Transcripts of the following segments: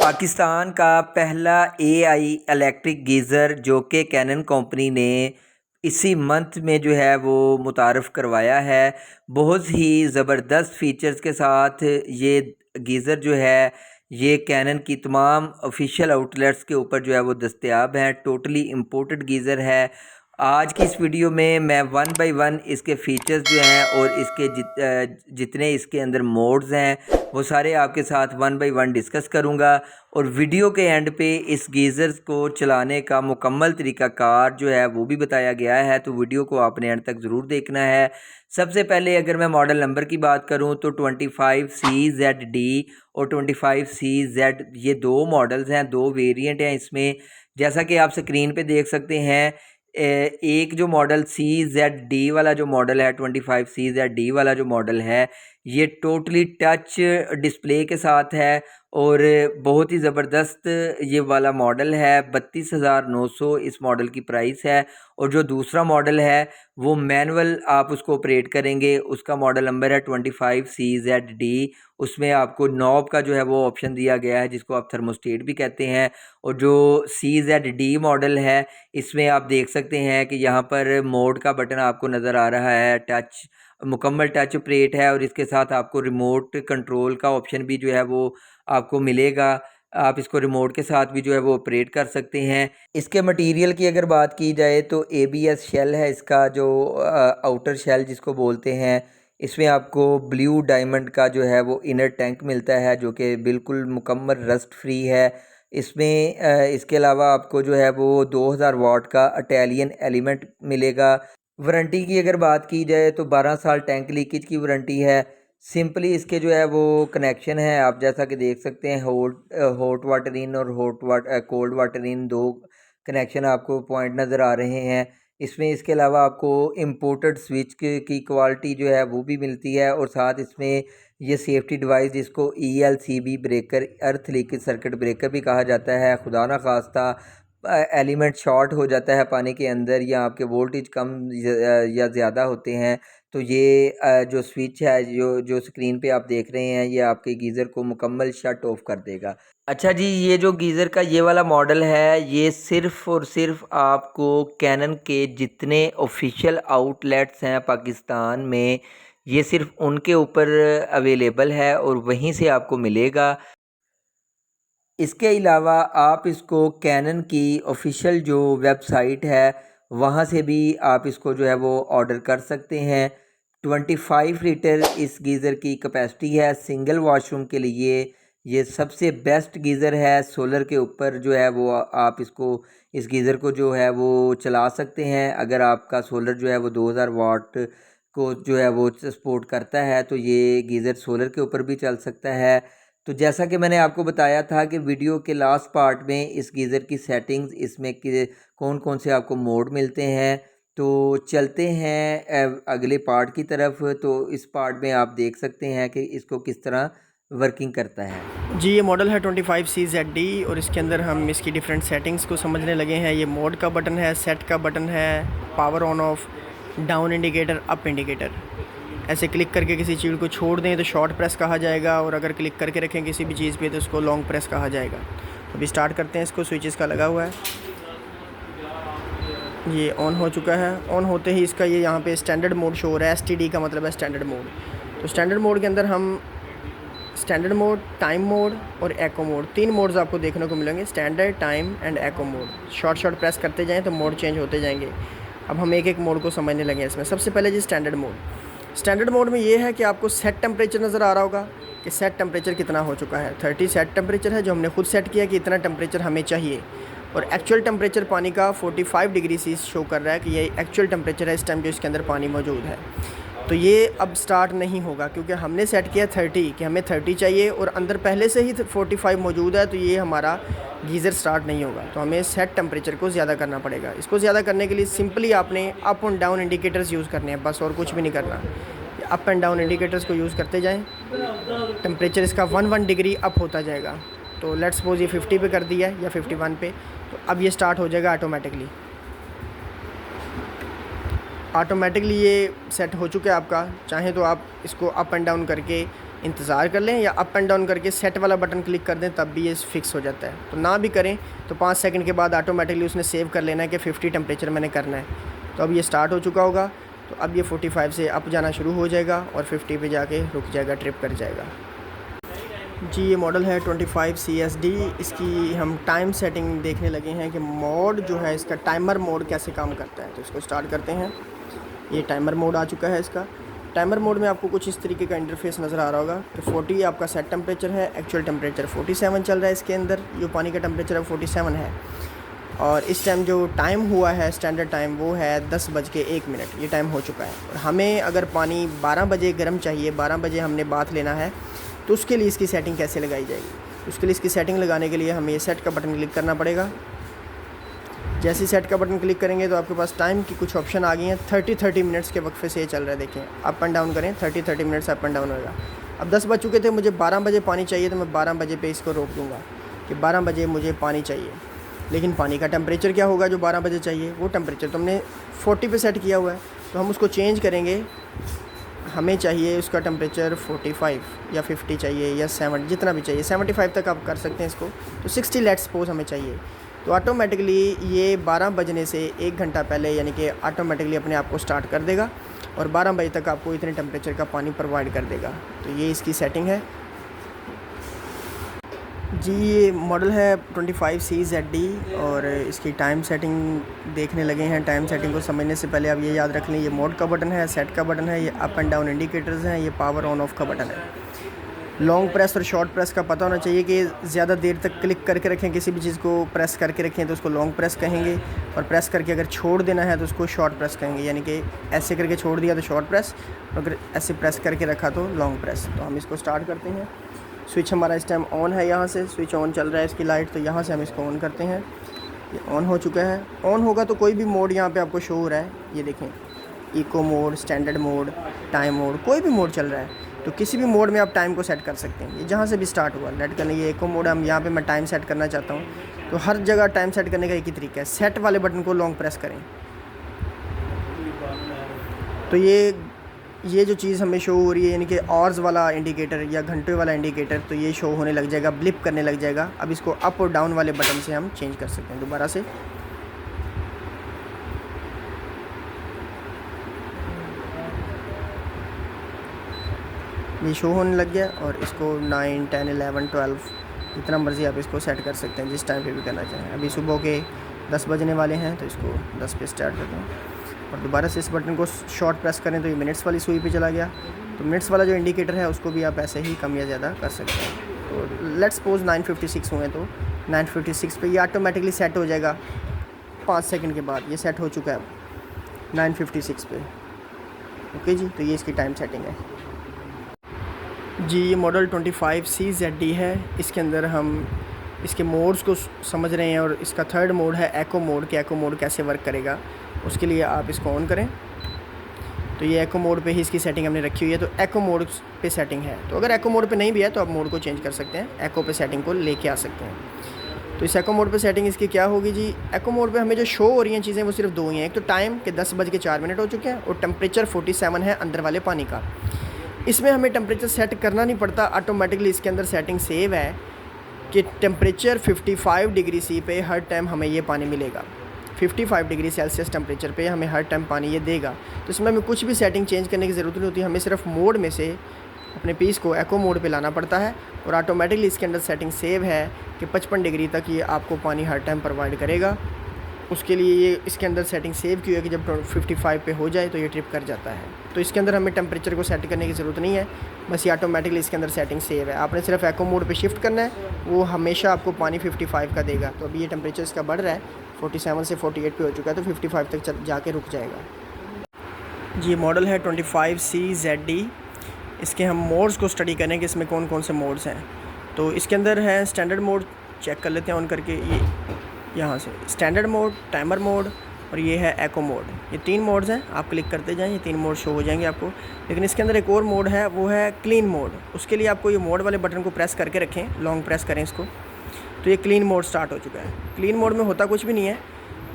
पाकिस्तान का पहला AI electric geyser जो कि कैनन कंपनी ने इसी मंथ में जो है वो मुतारफ़ करवाया है। बहुत ही ज़बरदस्त फ़ीचर्स के साथ ये गीज़र जो है ये कैनन की तमाम ऑफिशियल आउटलेट्स के ऊपर जो है वो दस्तयाब हैं। टोटली इम्पोर्टेड गीज़र है। आज की इस वीडियो में मैं वन बाय वन इसके फ़ीचर्स जो हैं और इसके जितने इसके अंदर मोड्स हैं वो सारे आपके साथ वन बाय वन डिस्कस करूंगा और वीडियो के एंड पे इस गीज़र को चलाने का मुकम्मल तरीक़ाकार जो है वो भी बताया गया है, तो वीडियो को आपने एंड तक ज़रूर देखना है। सबसे पहले अगर मैं मॉडल नंबर की बात करूं तो 25CZD और 25CZ ये दो मॉडल्स हैं, दो वेरिएंट हैं इसमें। जैसा कि आप स्क्रीन पे देख सकते हैं, एक जो मॉडल CZD वाला जो मॉडल है, 25CZD वाला जो मॉडल है ये टोटली टच डिस्प्ले के साथ है और बहुत ही ज़बरदस्त ये वाला मॉडल है। 32,900 इस मॉडल की प्राइस है। और जो दूसरा मॉडल है वो मैनुअल आप उसको ऑपरेट करेंगे, उसका मॉडल नंबर है 25CZD। उसमें आपको नॉब का जो है वो ऑप्शन दिया गया है जिसको आप थर्मोस्टेट भी कहते हैं। और जो CZD मॉडल है इसमें आप देख सकते हैं कि यहाँ पर मोड का बटन आपको नज़र आ रहा है, टच मुकम्मल टच ऑपरेट है और इसके साथ आपको रिमोट कंट्रोल का ऑप्शन भी जो है वो आपको मिलेगा। आप इसको रिमोट के साथ भी जो है वो ऑपरेट कर सकते हैं। इसके मटेरियल की अगर बात की जाए तो ABS शेल है इसका, जो आउटर शेल जिसको बोलते हैं। इसमें आपको ब्लू डायमंड का जो है वो इनर टैंक मिलता है जो कि बिल्कुल मुकम्मल रस्ट फ्री है। इसमें इसके अलावा आपको जो है वो 2000 वाट का इटालियन एलिमेंट मिलेगा। वारंटी की अगर बात की जाए तो 12 साल टैंक लीकेज की वारंटी है। सिंपली इसके जो है वो कनेक्शन है, आप जैसा कि देख सकते हैं, हॉट वाटर इन और कोल्ड वाटर इन दो कनेक्शन आपको पॉइंट नज़र आ रहे हैं। इसमें इसके अलावा आपको इम्पोर्टेड स्विच की क्वालिटी जो है वो भी मिलती है और साथ इसमें ये सेफ्टी डिवाइस जिसको ELCB ब्रेकर, अर्थ लीकेज सर्किट ब्रेकर भी कहा जाता है। खुदा ना खास्ता एलिमेंट शॉर्ट हो जाता है पानी के अंदर या आपके वोल्टेज कम या ज़्यादा होते हैं तो ये जो स्विच है जो जो स्क्रीन पे आप देख रहे हैं ये आपके गीज़र को मुकम्मल शट ऑफ कर देगा। अच्छा जी, ये जो गीज़र का ये वाला मॉडल है ये सिर्फ़ और सिर्फ आपको कैनन के जितने ऑफिशियल आउटलेट्स हैं पाकिस्तान में ये सिर्फ उनके ऊपर अवेलेबल है और वहीं से आपको मिलेगा। इसके अलावा आप इसको कैनन की ऑफिशियल जो वेबसाइट है वहाँ से भी आप इसको जो है वो ऑर्डर कर सकते हैं। 25 लीटर इस गीज़र की कैपेसिटी है। सिंगल वॉशरूम के लिए ये सबसे बेस्ट गीज़र है। सोलर के ऊपर जो है वो आप इस गीज़र को जो है वो चला सकते हैं। अगर आपका सोलर जो है वो 2000 वाट को जो है वो सपोर्ट करता है तो ये गीज़र सोलर के ऊपर भी चल सकता है। तो जैसा कि मैंने आपको बताया था कि वीडियो के लास्ट पार्ट में इस गीज़र की सेटिंग्स, इसमें कि कौन कौन से आपको मोड मिलते हैं, तो चलते हैं अगले पार्ट की तरफ। तो इस पार्ट में आप देख सकते हैं कि इसको किस तरह वर्किंग करता है। जी, ये मॉडल है 25CZD और इसके अंदर हम इसकी डिफरेंट सेटिंग्स को समझने लगे हैं। ये मोड का बटन है, सेट का बटन है, power on off, down indicator, up indicator. ऐसे क्लिक करके किसी चीज़ को छोड़ दें तो शॉर्ट प्रेस कहा जाएगा और अगर क्लिक करके रखें किसी भी चीज़ पे तो उसको लॉन्ग प्रेस कहा जाएगा। अभी स्टार्ट करते हैं इसको। स्विचेस का लगा हुआ है, ये ऑन हो चुका है। ऑन होते ही इसका ये यहाँ पे स्टैंडर्ड मोड शो हो रहा है। STD का मतलब है स्टैंडर्ड मोड। तो स्टैंडर्ड मोड के अंदर हम स्टैंडर्ड मोड, टाइम मोड और एको मोड, 3 मोड्स आपको देखने को मिलेंगे, standard, time and echo mode. Short press करते जाएँ तो मोड चेंज होते जाएंगे। अब हम एक एक मोड को समझने लगे इसमें। सबसे पहले जी स्टैंडर्ड मोड। स्टैंडर्ड मोड में ये है कि आपको सेट टेम्परेचर नज़र आ रहा होगा कि सेट टेम्परेचर कितना हो चुका है। 30 सेट टेम्परेचर है जो हमने खुद सेट किया कि इतना टेम्परेचर हमें चाहिए, और एक्चुअल टेम्परेचर पानी का 45 डिग्री से शो कर रहा है कि ये एक्चुअल टेम्परेचर है इस टाइम जो इसके अंदर पानी मौजूद है। तो ये अब स्टार्ट नहीं होगा क्योंकि हमने सेट किया 30 कि हमें 30 चाहिए और अंदर पहले से ही 45 मौजूद है, तो ये हमारा गीज़र स्टार्ट नहीं होगा। तो हमें सेट टेम्परेचर को ज़्यादा करना पड़ेगा। इसको ज़्यादा करने के लिए सिंपली आपने up and down indicators use करने हैं बस, और कुछ भी नहीं करना। अप एंड डाउन इंडिकेटर्स को यूज़ करते जाएँ, टेम्परेचर इसका 1 डिग्री अप होता जाएगा। तो लेट्स सपोज ये 50 पे कर दिया है या 51 पे, तो अब ये स्टार्ट हो जाएगा ऑटोमेटिकली ये सेट हो चुका है आपका। चाहे तो आप इसको अप एंड डाउन करके इंतज़ार कर लें, या अप एंड डाउन करके सेट वाला बटन क्लिक कर दें, तब भी ये फिक्स हो जाता है। तो ना भी करें तो 5 सेकंड के बाद ऑटोमेटिकली उसने सेव कर लेना है कि 50 टेम्परेचर मैंने करना है। तो अब ये स्टार्ट हो चुका होगा, तो अब ये 45 से अप जाना शुरू हो जाएगा और 50 पे जाके रुक जाएगा, ट्रिप कर जाएगा। जी ये मॉडल है 25 CSD। इसकी हम टाइम सेटिंग देखने लगे हैं कि मोड जो है इसका टाइमर मोड कैसे काम करता है। तो इसको स्टार्ट करते हैं। ये टाइमर मोड आ चुका है इसका। टाइमर मोड में आपको कुछ इस तरीके का इंटरफेस नज़र आ रहा होगा कि 40 आपका सेट टेम्परेचर है, एक्चुअल टेम्परेचर 47 चल रहा है। इसके अंदर जो पानी का टेम्परेचर है 47 है, और इस टाइम जो टाइम हुआ है स्टैंडर्ड टाइम वो है 10:01। ये टाइम हो चुका है। और हमें अगर पानी 12 बजे गर्म चाहिए, 12 बजे हमने बाथ लेना है, तो उसके लिए इसकी सेटिंग कैसे लगाई जाएगी। उसके लिए इसकी सेटिंग लगाने के लिए हमें ये सेट का बटन क्लिक करना पड़ेगा। जैसे ही सेट का बटन क्लिक करेंगे तो आपके पास टाइम की कुछ ऑप्शन आ गई हैं। 30 मिनट्स के वक्फे से ये चल रहा है। देखें, अप एंड डाउन करें, 30 मिनट्स अप एंड डाउन होगा। अब 10 बज चुके थे, मुझे 12 बजे पानी चाहिए, तो मैं 12 बजे पे इसको रोक दूँगा कि 12 बजे मुझे पानी चाहिए। लेकिन पानी का टेम्परेचर क्या होगा जो 12 बजे चाहिए, वो टेम्परेचर तो हमने 40 पे सेट किया हुआ है, तो हम उसको चेंज करेंगे। हमें चाहिए उसका टेम्परेचर 45 या 50 चाहिए या 7, जितना भी चाहिए, 75 तक आप कर सकते हैं इसको। तो 60 लेट्स सपोज हमें चाहिए, तो ऑटोमेटिकली ये 12 बजने से 1 घंटा पहले यानी कि ऑटोमेटिकली अपने आप को स्टार्ट कर देगा और 12 बजे तक आपको इतने टेम्परेचर का पानी प्रोवाइड कर देगा। तो ये इसकी सेटिंग है जी। ये मॉडल है 25 CZD और इसकी टाइम सेटिंग देखने लगे हैं। टाइम सेटिंग को समझने से पहले आप ये याद रख लें, ये मोड का बटन है, सेट का बटन है, ये अप एंड डाउन इंडिकेटर्स हैं, ये पावर ऑन ऑफ का बटन है। लॉन्ग प्रेस और शॉर्ट प्रेस का पता होना चाहिए कि ज़्यादा देर तक क्लिक करके रखें, किसी भी चीज़ को प्रेस करके रखें तो उसको लॉन्ग प्रेस कहेंगे, और प्रेस करके अगर छोड़ देना है तो उसको शॉर्ट प्रेस कहेंगे। यानी कि ऐसे करके छोड़ दिया तो शॉर्ट प्रेस, और अगर ऐसे प्रेस करके रखा तो लॉन्ग प्रेस। तो हम इसको स्टार्ट करते हैं। स्विच हमारा इस टाइम ऑन है, यहाँ से स्विच ऑन चल रहा है इसकी लाइट, तो यहाँ से हम इसको ऑन करते हैं। ये ऑन हो चुका है। ऑन होगा तो कोई भी मोड यहाँ पे आपको शो हो रहा है, ये देखें, eco mode, standard mode, time mode, कोई भी मोड चल रहा है। तो किसी भी मोड में आप टाइम को सेट कर सकते हैं। ये जहाँ से भी स्टार्ट हुआ लेट करने, ये इको मोड हम यहाँ पे मैं टाइम सेट करना चाहता हूँ, तो हर जगह टाइम सेट करने का एक ही तरीका है, सेट वाले बटन को लॉन्ग प्रेस करें। तो ये जो चीज़ हमें शो हो रही है यानी कि आवर्स वाला इंडिकेटर या घंटे वाला इंडिकेटर, तो ये शो होने लग जाएगा, ब्लिप करने लग जाएगा। अब इसको अप और डाउन वाले बटन से हम चेंज कर सकते हैं दोबारा से। ये शो होने लग गया और इसको 9, 10, 11, 12 जितना मर्ज़ी आप इसको सेट कर सकते हैं, जिस टाइम पे भी करना चाहें। अभी सुबह के 10 बजने वाले हैं, तो इसको 10 पे स्टार्ट करते हैं और दोबारा से इस बटन को शॉर्ट प्रेस करें तो ये मिनट्स वाली सुई पे चला गया। तो मिनट्स वाला जो इंडिकेटर है उसको भी आप ऐसे ही कम या ज़्यादा कर सकते हैं। तो लेट्स सपोज 9:56 हुए, तो 9:56 पे ये ऑटोमेटिकली सेट हो जाएगा। 5 सेकंड के बाद ये सेट हो चुका है 9:56 पे। ओके जी, तो ये इसकी टाइम सेटिंग है जी। ये मॉडल 25 CZD है। इसके अंदर हम इसके मोड्स को समझ रहे हैं और इसका थर्ड मोड है एको मोड, कि एको मोड कैसे वर्क करेगा। उसके लिए आप इसको ऑन करें, तो ये एको मोड पे ही इसकी सेटिंग हमने रखी हुई है। तो एको मोड पे सेटिंग है, तो अगर एको मोड पे नहीं भी है तो आप मोड को चेंज कर सकते हैं, एको पे सेटिंग को लेके आ सकते हैं। तो इस एको मोड पे सेटिंग इसकी क्या होगी जी। एको मोड पे हमें जो शो हो रही हैं चीज़ें वो सिर्फ दो ही हैं। एक तो टाइम के 10:04 हो चुके हैं और टेम्परेचर 47 है अंदर वाले पानी का। इसमें हमें टेम्परेचर सेट करना नहीं पड़ता, ऑटोमेटिकली इसके अंदर सेटिंग सेव है कि टेम्परेचर 55 डिग्री सी पे हर टाइम हमें ये पानी मिलेगा। 55 डिग्री सेल्सियस टेम्परेचर पे हमें हर टाइम पानी ये देगा। तो इसमें हमें कुछ भी सेटिंग चेंज करने की ज़रूरत नहीं होती, हमें सिर्फ मोड में से अपने पीस को एको मोड पे लाना पड़ता है और ऑटोमेटिकली इसके अंदर सेटिंग सेव है कि 55 डिग्री तक ये आपको पानी हर टाइम प्रोवाइड करेगा। उसके लिए ये इसके अंदर सेटिंग सेव की है कि जब 55 पे हो जाए तो ये ट्रिप कर जाता है। तो इसके अंदर हमें टेम्परेचर को सेट करने की ज़रूरत नहीं है, बस ये ऑटोमेटिकली इसके अंदर सेटिंग सेव है। आपने सिर्फ एको मोड पे शिफ्ट करना है, वो हमेशा आपको पानी 55 का देगा। तो अभी ये टेम्परेचर इसका बढ़ रहा है, 47 से 48 पे हो चुका है, तो 55 तक जाके रुक जाएगा जी। मॉडल है 25 CZD। इसके हम मोड्स को स्टडी करें कि इसमें कौन कौन से मोड्स हैं। तो इसके अंदर है स्टैंडर्ड मोड, चेक कर लेते हैं ऑन करके। ये यहाँ से स्टैंडर्ड मोड, टाइमर मोड और ये है एको मोड। ये 3 मोड्स हैं, आप क्लिक करते जाएं, ये 3 मोड शो हो जाएंगे आपको। लेकिन इसके अंदर एक और मोड है, वो है क्लीन मोड। उसके लिए आपको ये मोड वाले बटन को प्रेस करके रखें, लॉन्ग प्रेस करें इसको, तो ये क्लीन मोड स्टार्ट हो चुका है। क्लीन मोड में होता कुछ भी नहीं है,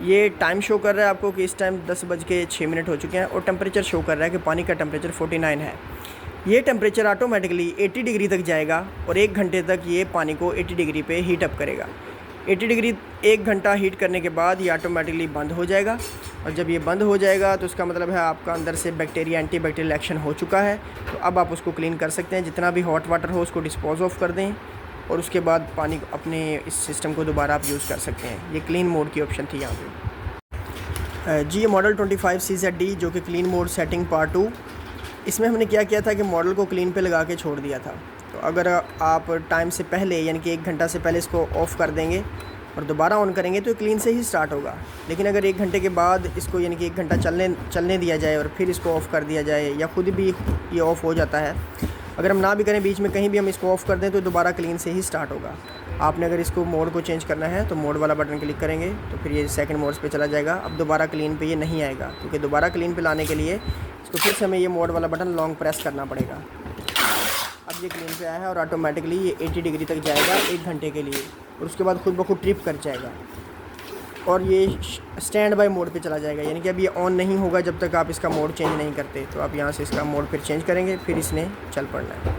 ये टाइम शो कर रहा है आपको कि इस टाइम 10:06 हो चुके हैं और टेम्परेचर शो कर रहा है कि पानी का टेम्परेचर 49 है। ये टेम्परेचर ऑटोमेटिकली 80 डिग्री तक जाएगा और 1 घंटे तक ये पानी को 80 डिग्री पे हीट अप करेगा। 80 डिग्री 1 घंटा हीट करने के बाद ये ऑटोमेटिकली बंद हो जाएगा, और जब ये बंद हो जाएगा तो उसका मतलब है आपका अंदर से बैक्टीरिया एंटी बैक्टीरियल एक्शन हो चुका है। तो अब आप उसको क्लीन कर सकते हैं। जितना भी हॉट वाटर हो उसको डिस्पोज ऑफ कर दें और उसके बाद पानी अपने इस सिस्टम को दोबारा आप यूज़ कर सकते हैं। ये क्लीन मोड की ऑप्शन थी यहाँ पे। जी ये मॉडल 25CZD जो कि क्लीन मोड सेटिंग पार्ट 2, इसमें हमने क्या किया था कि मॉडल को क्लीन पे लगा के छोड़ दिया था। तो अगर आप टाइम से पहले यानी कि 1 घंटा से पहले इसको ऑफ़ कर देंगे और दोबारा ऑन करेंगे तो क्लीन से ही स्टार्ट होगा। लेकिन अगर 1 घंटे के बाद इसको यानी कि 1 घंटा चलने दिया जाए और फिर इसको ऑफ़ कर दिया जाए या खुद भी ये ऑफ़ हो जाता है, अगर हम ना भी करें बीच में कहीं भी हम इसको ऑफ़ कर दें तो दोबारा क्लीन से ही स्टार्ट होगा। आपने अगर इसको मोड को चेंज करना है तो मोड वाला बटन क्लिक करेंगे तो फिर ये सेकंड मोड्स पे चला जाएगा। अब दोबारा क्लीन पे ये नहीं आएगा, क्योंकि दोबारा क्लीन पे लाने के लिए इसको फिर से हमें ये मोड वाला बटन लॉन्ग प्रेस करना पड़ेगा। अब ये क्लीन पे आया है और ऑटोमेटिकली ये 80 डिग्री तक जाएगा 1 घंटे के लिए, और उसके बाद खुद ब खुद ट्रिप कर जाएगा और ये स्टैंड बाय मोड पे चला जाएगा। यानी कि अब ये ऑन नहीं होगा जब तक आप इसका मोड चेंज नहीं करते। तो आप यहाँ से इसका मोड फिर चेंज करेंगे, फिर इसने चल पड़ना है।